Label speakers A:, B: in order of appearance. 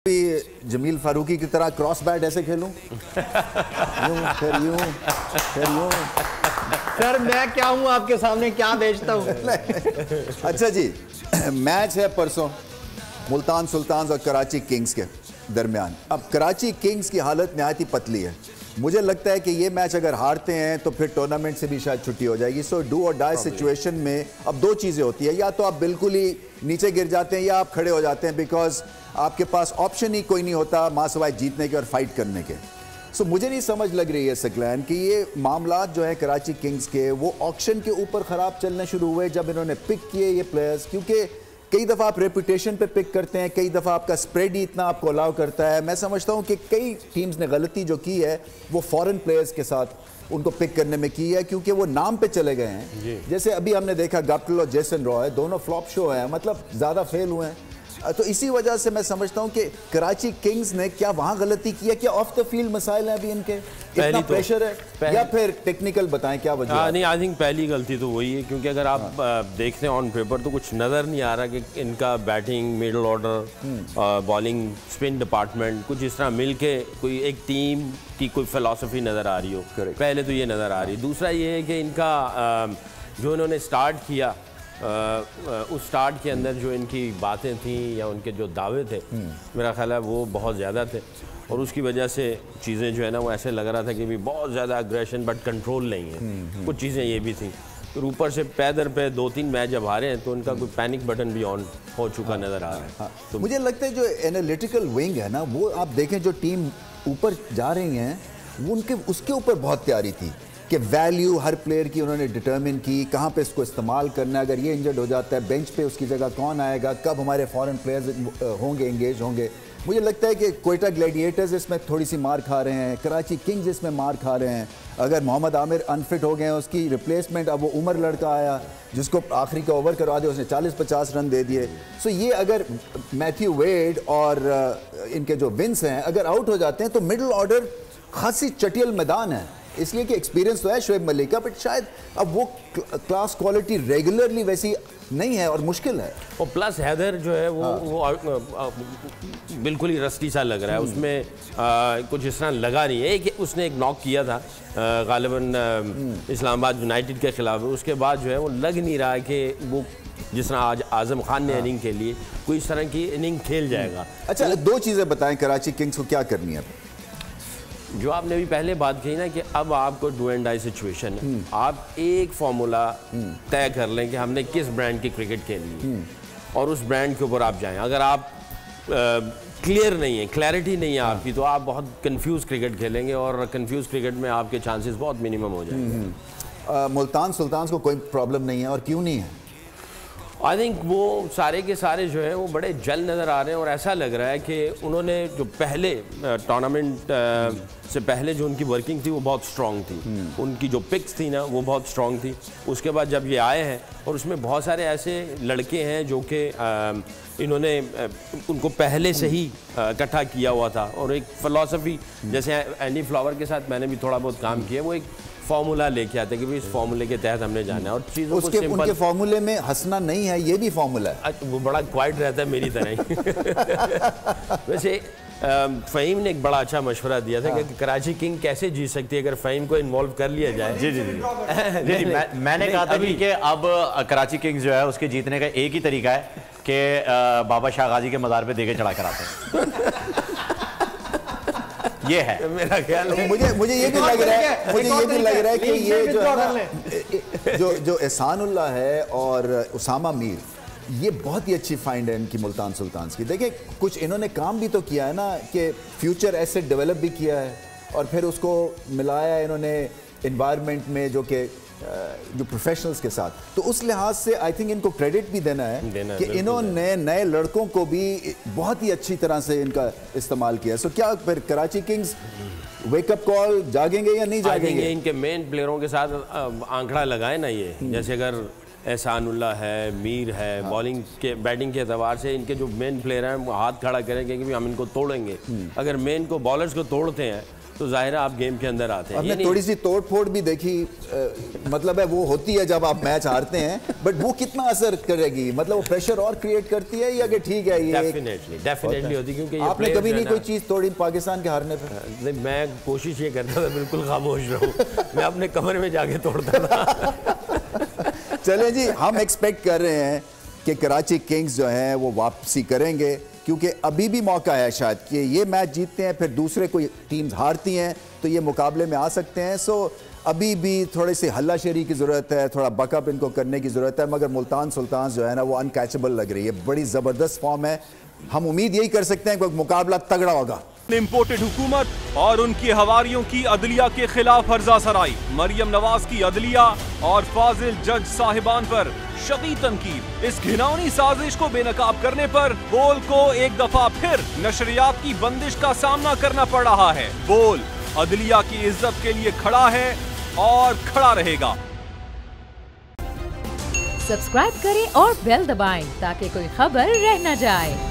A: जमील फारूकी की तरह cross bat ऐसे खेलूं? यूं फिर यूं फिर यूं।
B: सर मैं क्या हूं आपके सामने, क्या बेचता हूं?
A: अच्छा जी, मैच है परसों मुल्तान सुल्तान्स और कराची किंग्स के दरमियान। अब कराची किंग्स की हालत नहायत ही पतली है। मुझे लगता है कि ये मैच अगर हारते हैं तो फिर टूर्नामेंट से भी शायद छुट्टी हो जाएगी। सो डू और डाई सिचुएशन में अब दो चीज़ें होती है, या तो आप बिल्कुल ही नीचे गिर जाते हैं या आप खड़े हो जाते हैं, बिकॉज आपके पास ऑप्शन ही कोई नहीं होता मां सवाए जीतने के और फाइट करने के। सो मुझे नहीं समझ लग रही है सकलैन कि ये मामला जो है कराची किंग्स के वो ऑक्शन के ऊपर ख़राब चलने शुरू हुए जब इन्होंने पिक किए ये प्लेयर्स, क्योंकि कई दफ़ा आप रेपुटेशन पे पिक करते हैं, कई दफ़ा आपका स्प्रेड ही इतना आपको अलाउ करता है। मैं समझता हूँ कि कई टीम्स ने गलती जो की है वो फॉरेन प्लेयर्स के साथ उनको पिक करने में की है, क्योंकि वो नाम पे चले गए हैं। जैसे अभी हमने देखा गप्टिल और जेसन रॉय दोनों फ्लॉप शो हैं, मतलब ज़्यादा फेल हुए हैं। तो इसी वजह से मैं समझता हूं कि कराची किंग्स ने क्या वहां गलती की है, क्या ऑफ द फील्ड मसाइल हैं अभी इनके, इतना प्रेशर है, या फिर टेक्निकल बताएं क्या वजह है?
C: नहीं, आई थिंक पहली गलती तो वही है, क्योंकि अगर आप देखते हैं ऑन पेपर तो कुछ नज़र नहीं आ रहा कि इनका batting, middle order, bowling, spin department कुछ इस तरह मिल के कोई एक टीम की कोई फिलॉसफी नज़र आ रही हो। पहले तो ये नज़र आ रही है। दूसरा ये है कि इनका जो इन्होंने स्टार्ट किया, उस स्टार्ट के अंदर जो इनकी बातें थी या उनके जो दावे थे, मेरा ख्याल है वो बहुत ज़्यादा थे, और उसकी वजह से चीज़ें जो है ना वो ऐसे लग रहा था कि भी बहुत ज़्यादा अग्रेशन बट कंट्रोल नहीं है। कुछ चीज़ें ये भी थी। तो ऊपर से पैदर पे 2-3 मैच जब हारे हैं तो उनका कोई पैनिक बटन भी ऑन हो चुका नज़र आ रहा है।
A: तो मुझे लगता है जो एनालिटिकल विंग है ना, वो आप देखें जो टीम ऊपर जा रही हैं वो उनके उसके ऊपर बहुत तैयारी थी कि वैल्यू हर प्लेयर की उन्होंने डिटरमिन की, कहाँ पे इसको इस्तेमाल करना है, अगर ये इंजर्ड हो जाता है बेंच पे उसकी जगह कौन आएगा, कब हमारे फॉरेन प्लेयर्स होंगे एंगेज होंगे। मुझे लगता है कि कोयटा ग्लैडिएटर्स इसमें थोड़ी सी मार खा रहे हैं, कराची किंग्स इसमें मार खा रहे हैं। अगर मोहम्मद आमिर अनफिट हो गए हैं, उसकी रिप्लेसमेंट अब वो उमर लड़का आया जिसको आखिरी का ओवर करवा दिया, उसने 40-50 रन दे दिए। सो ये अगर मैथ्यू वेड और इनके जो विंस हैं अगर आउट हो जाते हैं तो मिडल ऑर्डर खासी चटियल मैदान है, इसलिए कि एक्सपीरियंस तो है शोएब मलिक का, बट शायद अब वो क्लास क्वालिटी रेगुलरली वैसी नहीं है और मुश्किल है।
C: और प्लस हैदर जो है वो बिल्कुल ही रस्टी सा लग रहा है, उसमें कुछ इस तरह लगा नहीं है कि उसने एक नॉक किया था गालिबन इस्लामाबाद यूनाइटेड के खिलाफ, उसके बाद जो है वो लग नहीं रहा है कि वो जिस तरह आज आजम खान ने इनिंग के लिए कोई इस तरह की इनिंग खेल जाएगा।
A: अच्छा, दो चीज़ें बताएं कराची किंग्स को क्या करनी है।
C: जो आपने अभी पहले बात कही ना कि अब आपको डू एंड डाई सिचुएशन है, आप एक फॉर्मूला तय कर लें कि हमने किस ब्रांड की क्रिकेट खेलनी है और उस ब्रांड के ऊपर आप जाएं। अगर आप क्लियर नहीं है, क्लैरिटी नहीं है आपकी, तो आप बहुत कंफ्यूज क्रिकेट खेलेंगे और कंफ्यूज क्रिकेट में आपके चांसेस बहुत मिनिमम हो जाएंगे।
A: मुल्तान सुल्तान्स को कोई प्रॉब्लम नहीं है, और क्यों नहीं है?
C: आई थिंक वो सारे के सारे जो है वो बड़े जल नज़र आ रहे हैं, और ऐसा लग रहा है कि उन्होंने जो पहले टूर्नामेंट से पहले जो उनकी वर्किंग थी वो बहुत स्ट्रॉन्ग थी, उनकी जो पिक्स थी ना वो बहुत स्ट्रॉन्ग थी। उसके बाद जब ये आए हैं और उसमें बहुत सारे ऐसे लड़के हैं जो कि इन्होंने उनको पहले से ही इकट्ठा किया हुआ था, और एक फ़िलॉसफी जैसे एंडी फ्लावर के साथ मैंने भी थोड़ा बहुत काम किया, वो एक फॉर्मूला लेके आते कि इस फॉर्मूले के तहत हमने जाना है और चीज़ों को सिंपल।
A: उनके फॉर्मूले में हंसना नहीं है, ये भी फॉर्मूला है।
C: वो बड़ा क्वाइट रहता है मेरी तरह ही। वैसे फ़हीम ने एक बड़ा अच्छा मशवरा दिया था कि कराची किंग कैसे जीत सकती है अगर फ़हीम को इन्वॉल्व कर लिया जाए।
B: जी जी जी मैंने कहा था भी कि अब कराची किंग्स जो है उसके जीतने का एक ही तरीका है कि बाबा शाह गाजी के मज़ार पे देके चढ़ा कर आते हैं। ये है
C: मेरा ख्याल है।
A: मुझे ये भी लग रहा है, मुझे ये भी लग रहा है कि ये जो है जो एहसानुल्लाह है और उसामा मीर, ये बहुत ही अच्छी फाइंड है इनकी मुल्तान सुल्तान्स की। देखिए कुछ इन्होंने काम भी तो किया है ना कि फ्यूचर एसेट डेवलप भी किया है और फिर उसको मिलाया इन्होंने एनवायरनमेंट में जो प्रोफेशनल्स के साथ, तो उस लिहाज से आई थिंक इनको क्रेडिट भी देना है कि इन्होंने नए लड़कों को भी बहुत ही अच्छी तरह से इनका इस्तेमाल किया। सो क्या फिर कराची किंग्स वेकअप कॉल जागेंगे या नहीं जागेंगे?
C: इनके मेन प्लेयरों के साथ आंकड़ा लगाए ना ये, जैसे अगर एहसानुल्लाह है, मीर है, बॉलिंग के बैटिंग के एतबार से इनके जो मेन प्लेयर हैं वो हाथ खड़ा करेंगे कि हम इनको तोड़ेंगे। अगर मेन को बॉलर्स को तोड़ते हैं तो जाहिर है आप गेम के अंदर आते हैं।
A: हमने थोड़ी सी तोड़ फोड़ भी देखी, मतलब है वो होती है जब आप मैच हारते हैं, बट वो कितना असर करेगी, मतलब वो प्रेशर और क्रिएट करती है या कि ठीक है ये
C: डेफिनेटली होती है, क्योंकि
A: आपने कभी नहीं कोई चीज तोड़ी पाकिस्तान के हारने पर?
C: मैं कोशिश ये करता था बिल्कुल खामोश रहूं, मैं अपने कमरे में जाके तोड़ता था।
A: चलें जी, हम एक्सपेक्ट कर रहे हैं कि कराची किंग्स जो हैं वो वापसी करेंगे, क्योंकि अभी भी मौका है शायद कि ये मैच जीतते हैं, फिर दूसरे कोई टीम्स हारती हैं तो ये मुकाबले में आ सकते हैं। सो अभी भी थोड़ी सी हल्लाशेरी की ज़रूरत है, थोड़ा बकअप इनको करने की ज़रूरत है, मगर मुल्तान सुल्तान जो है ना वो अनकैचेबल लग रही है, बड़ी ज़बरदस्त फॉर्म है। हम उम्मीद यही कर सकते हैं कि मुकाबला तगड़ा होगा।
D: इम्पोर्टेड हुकूमत और उनकी हवारियों की अदलिया के खिलाफ हर्जा सराई, मरियम नवाज की अदलिया और फाजिल जज साहिबान पर शदीद तनकीद। इस घिनौनी साजिश को बेनकाब करने पर बोल को एक दफा फिर नशरियात की बंदिश का सामना करना पड़ रहा है। बोल अदलिया की इज्जत के लिए खड़ा है और खड़ा रहेगा।
E: सब्सक्राइब करें और बेल दबाएं ताकि कोई खबर रह न जाए।